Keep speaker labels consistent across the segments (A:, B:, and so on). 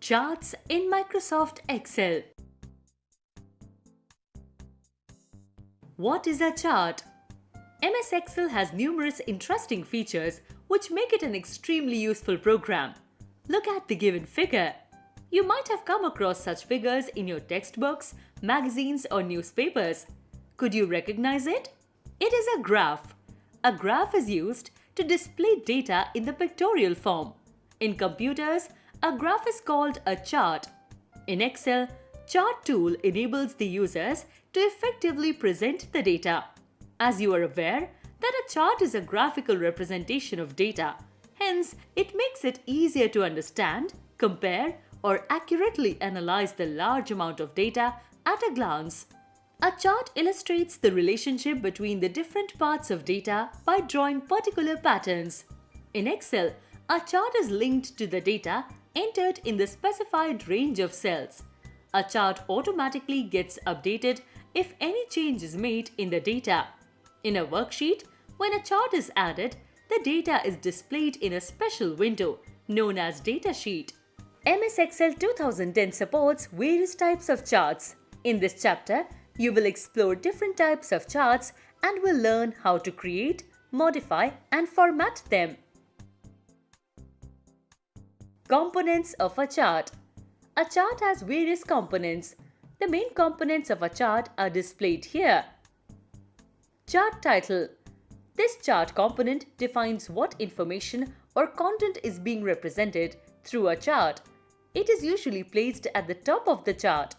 A: Charts in Microsoft Excel. What is a chart? MS Excel has numerous interesting features which make it an extremely useful program. Look at the given figure. You might have come across such figures in your textbooks, magazines or newspapers. Could you recognize it? It is a graph. A graph is used to display data in the pictorial form. In computers, a graph is called a chart. In Excel, Chart tool enables the users to effectively present the data. As you are aware that a chart is a graphical representation of data, hence it makes it easier to understand, compare or accurately analyze the large amount of data at a glance. A chart illustrates the relationship between the different parts of data by drawing particular patterns. In Excel, a chart is linked to the data entered in the specified range of cells. A chart automatically gets updated if any change is made in the data. In a worksheet, when a chart is added, the data is displayed in a special window known as Data Sheet. MS Excel 2010 supports various types of charts. In this chapter, you will explore different types of charts and will learn how to create, modify and format them. Components of a chart. A chart has various components. The main components of a chart are displayed here. Chart title. This chart component defines what information or content is being represented through a chart. It is usually placed at the top of the chart.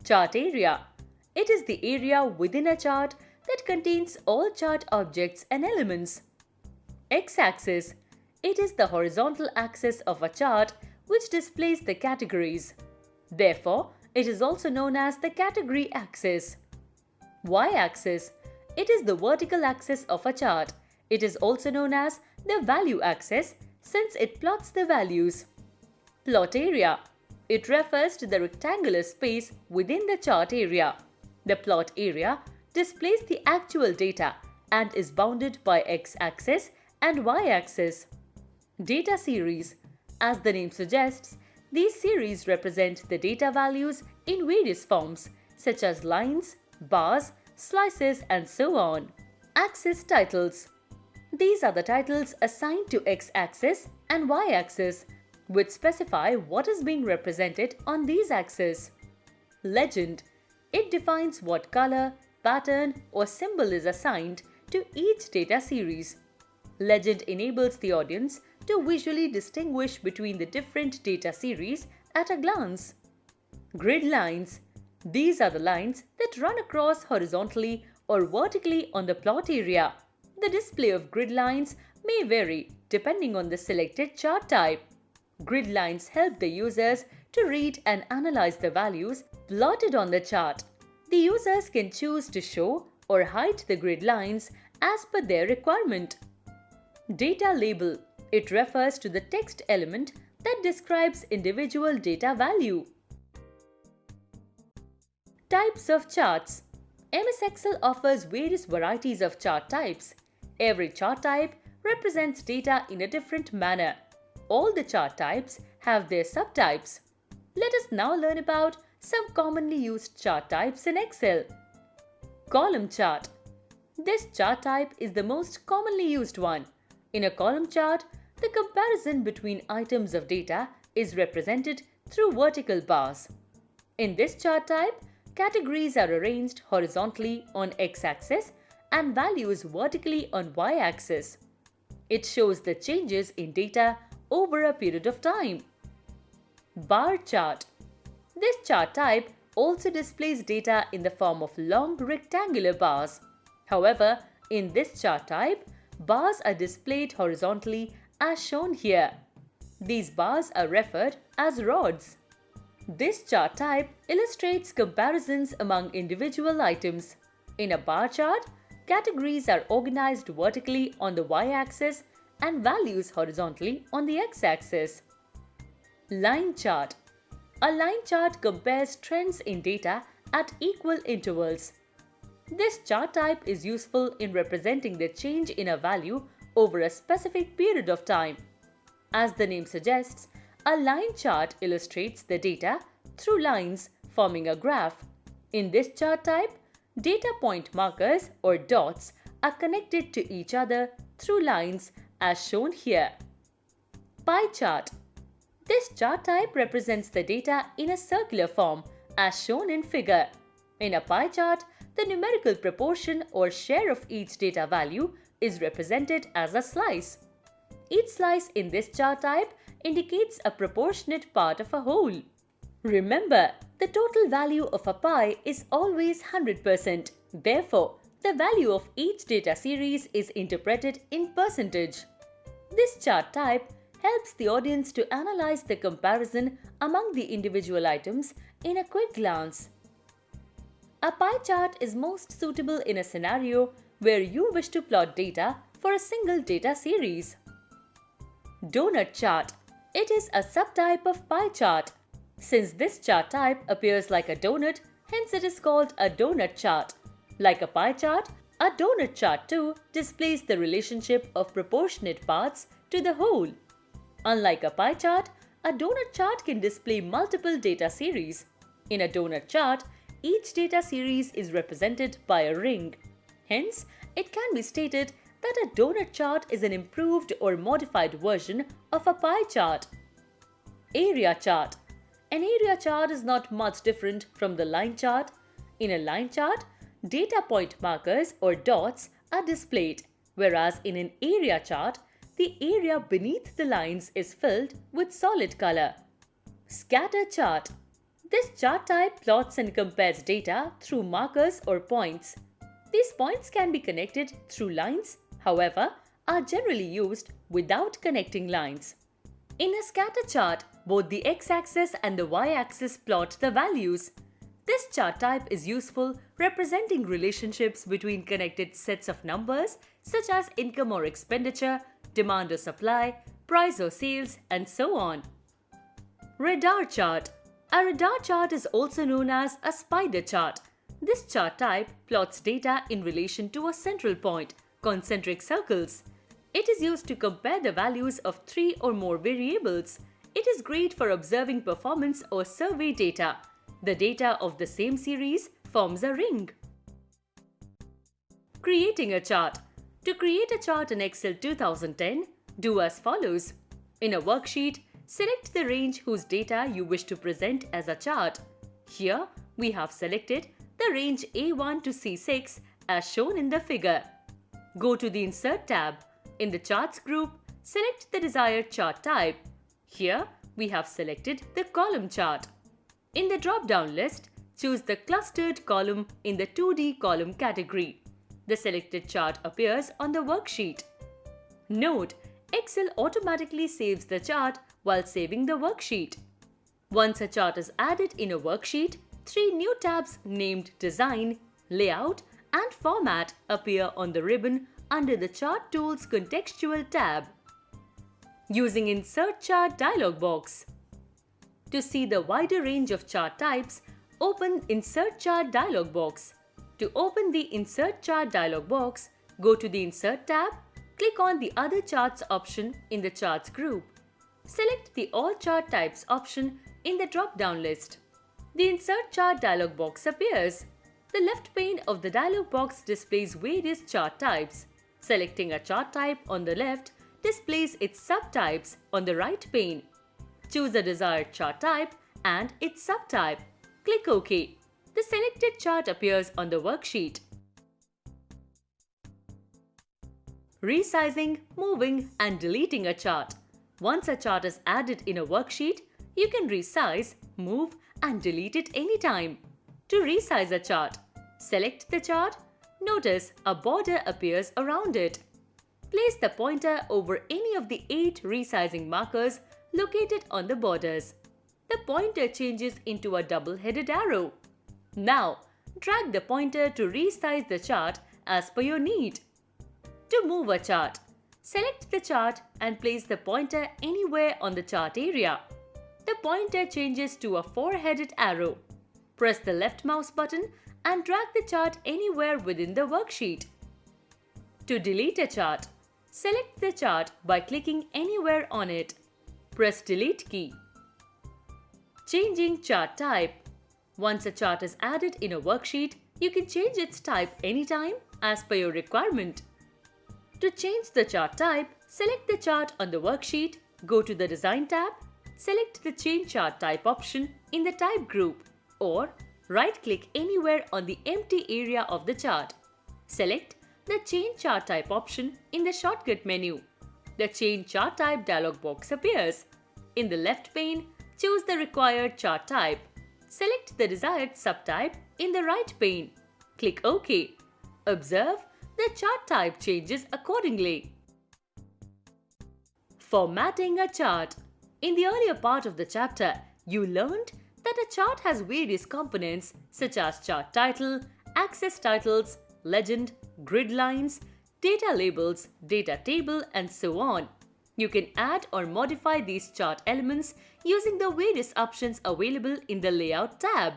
A: Chart area. It is the area within a chart that contains all chart objects and elements. X-axis. It is the horizontal axis of a chart which displays the categories. Therefore, it is also known as the category axis. Y-axis. It is the vertical axis of a chart. It is also known as the value axis since it plots the values. Plot area. It refers to the rectangular space within the chart area. The plot area displays the actual data and is bounded by x-axis and y-axis. Data series. As the name suggests, these series represent the data values in various forms such as lines, bars, slices and so on. Axis titles. These are the titles assigned to x-axis and y-axis which specify what is being represented on these axes. Legend. It defines what color, pattern or symbol is assigned to each data series. Legend enables the audience to visually distinguish between the different data series at a glance. Grid lines. These are the lines that run across horizontally or vertically on the plot area. The display of grid lines may vary depending on the selected chart type. Grid lines help the users to read and analyze the values plotted on the chart. The users can choose to show or hide the grid lines as per their requirement. Data label. It refers to the text element that describes individual data value. Types of charts. MS Excel offers various varieties of chart types. Every chart type represents data in a different manner. All the chart types have their subtypes. Let us now learn about some commonly used chart types in Excel. Column chart. This chart type is the most commonly used one. In a column chart, the comparison between items of data is represented through vertical bars. In this chart type, categories are arranged horizontally on x-axis and values vertically on y-axis. It shows the changes in data over a period of time. Bar chart. This chart type also displays data in the form of long rectangular bars. However, in this chart type, bars are displayed horizontally as shown here. These bars are referred as rods. This chart type illustrates comparisons among individual items. In a bar chart, categories are organized vertically on the y-axis and values horizontally on the x-axis. Line chart. A line chart compares trends in data at equal intervals. This chart type is useful in representing the change in a value over a specific period of time. As the name suggests, A line chart illustrates the data through lines forming a graph. In this chart type, data point markers or dots are connected to each other through lines as shown here. Pie chart. This chart type represents the data in a circular form as shown in figure. In a pie chart, the numerical proportion or share of each data value is represented as a slice. Each slice in this chart type indicates a proportionate part of a whole. Remember, the total value of a pie is always 100%. Therefore, the value of each data series is interpreted in percentage. This chart type helps the audience to analyze the comparison among the individual items in a quick glance. A pie chart is most suitable in a scenario where you wish to plot data for a single data series. Donut chart. It is a subtype of pie chart. Since this chart type appears like a donut, hence it is called a donut chart. Like a pie chart, a donut chart too displays the relationship of proportionate parts to the whole. Unlike a pie chart, a donut chart can display multiple data series. In a donut chart, each data series is represented by a ring. Hence, it can be stated that a donut chart is an improved or modified version of a pie chart. Area chart. An area chart is not much different from the line chart. In a line chart, data point markers or dots are displayed, whereas in an area chart, the area beneath the lines is filled with solid color. Scatter chart. This chart type plots and compares data through markers or points. These points can be connected through lines, however, are generally used without connecting lines. In a scatter chart, both the x-axis and the y-axis plot the values. This chart type is useful representing relationships between connected sets of numbers such as income or expenditure, demand or supply, price or sales, and so on. Radar chart. A radar chart is also known as a spider chart. This chart type plots data in relation to a central point, concentric circles. It is used to compare the values of 3 or more variables. It is great for observing performance or survey data. The data of the same series forms a ring. Creating a chart. To create a chart in Excel 2010, do as follows. In a worksheet, select the range whose data you wish to present as a chart. Here, we have selected the range A1 to C6 as shown in the figure. Go to the Insert tab. In the Charts group, select the desired chart type. Here, we have selected the column chart. In the drop-down list, choose the clustered column in the 2D column category. The selected chart appears on the worksheet. Note, Excel automatically saves the chart while saving the worksheet. Once a chart is added in a worksheet, 3 new tabs named Design, Layout, and Format appear on the ribbon under the Chart Tools Contextual tab. Using Insert Chart dialog box. To see the wider range of chart types, open Insert Chart dialog box. To open the Insert Chart dialog box, go to the Insert tab, click on the Other Charts option in the Charts group. Select the All Chart Types option in the drop-down list. The Insert Chart dialog box appears. The left pane of the dialog box displays various chart types. Selecting a chart type on the left displays its subtypes on the right pane. Choose a desired chart type and its subtype. Click OK. The selected chart appears on the worksheet. Resizing, moving, and deleting a chart. Once a chart is added in a worksheet, you can resize, move, and delete it anytime. To resize a chart, select the chart. Notice a border appears around it. Place the pointer over any of the 8 resizing markers located on the borders. The pointer changes into a double-headed arrow. Now, drag the pointer to resize the chart as per your need. To move a chart, select the chart and place the pointer anywhere on the chart area. The pointer changes to a 4-headed arrow. Press the left mouse button and drag the chart anywhere within the worksheet. To delete a chart, select the chart by clicking anywhere on it. Press Delete key. Changing chart type. Once a chart is added in a worksheet, you can change its type anytime as per your requirement. To change the chart type, select the chart on the worksheet, go to the Design tab, select the Change Chart Type option in the Type group, or right-click anywhere on the empty area of the chart. Select the Change Chart Type option in the shortcut menu. The Change Chart Type dialog box appears. In the left pane, choose the required chart type. Select the desired subtype in the right pane. Click OK. Observe the chart type changes accordingly. Formatting a chart. In the earlier part of the chapter, you learned that a chart has various components such as chart title, axis titles, legend, grid lines, data labels, data table, and so on. You can add or modify these chart elements using the various options available in the Layout tab.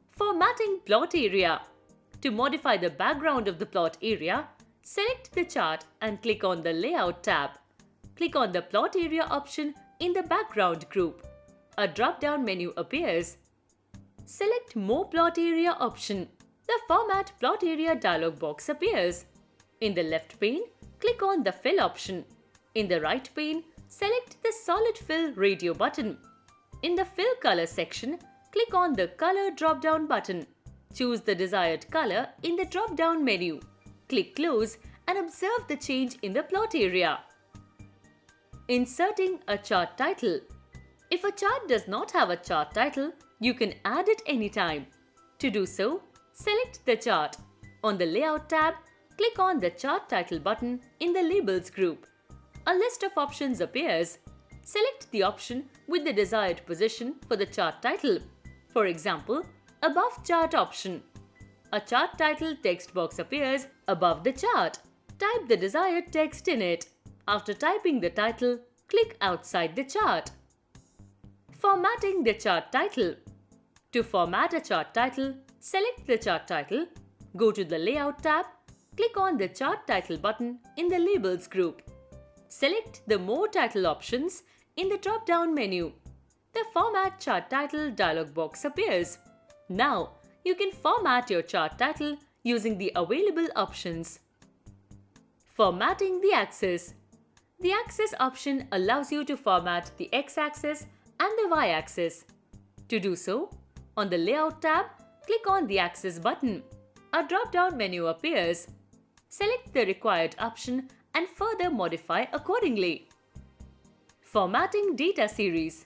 A: Formatting plot area. To modify the background of the plot area, select the chart and click on the Layout tab. Click on the plot area option in the background group. A drop-down menu appears. Select More Plot Area option. The Format Plot Area dialog box appears. In the left pane, click on the Fill option. In the right pane, select the Solid Fill radio button. In the Fill Color section, click on the Color drop-down button. Choose the desired color in the drop-down menu. Click Close and observe the change in the plot area. Inserting a chart title. If a chart does not have a chart title, you can add it anytime. To do so, select the chart. On the Layout tab, click on the Chart Title button in the Labels group. A list of options appears. Select the option with the desired position for the chart title. For example, Above Chart option. A chart title text box appears above the chart. Type the desired text in it. After typing the title, click outside the chart. Formatting the chart title. To format a chart title, select the chart title, go to the Layout tab, click on the Chart Title button in the Labels group. Select the More Title options in the drop-down menu. The Format Chart Title dialog box appears. Now, you can format your chart title using the available options. Formatting the axis. The axis option allows you to format the x-axis and the y-axis. To do so, on the Layout tab, click on the Axis button. A drop-down menu appears. Select the required option and further modify accordingly. Formatting data series.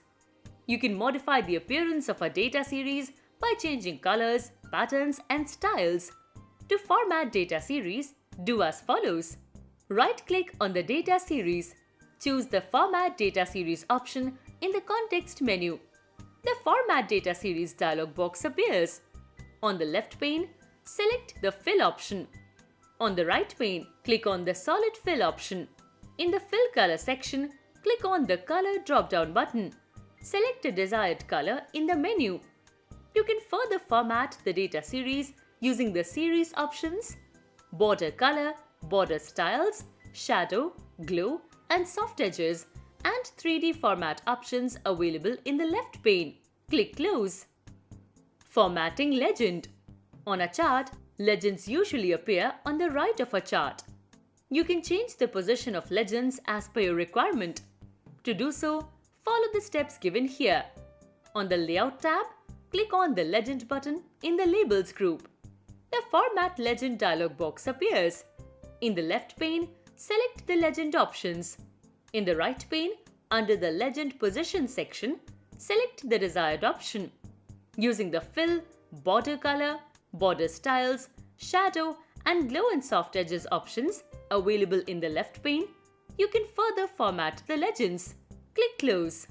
A: You can modify the appearance of a data series by changing colors, patterns, and styles. To format data series, do as follows. Right-click on the data series. Choose the Format Data Series option in the context menu. The Format Data Series dialog box appears. On the left pane, select the Fill option. On the right pane, click on the Solid Fill option. In the Fill Color section, click on the Color drop-down button. Select a desired color in the menu. You can further format the data series using the series options, border color, border styles, shadow, glow, and soft edges, and 3D format options available in the left pane. Click Close. Formatting legend. On a chart, legends usually appear on the right of a chart. You can change the position of legends as per your requirement. To do so, follow the steps given here. On the Layout tab, click on the Legend button in the Labels group. The Format Legend dialog box appears. In the left pane, select the Legend options. In the right pane, under the Legend Position section, select the desired option. Using the Fill, Border Color, Border Styles, Shadow, and Glow and Soft Edges options available in the left pane, you can further format the legends. Click Close.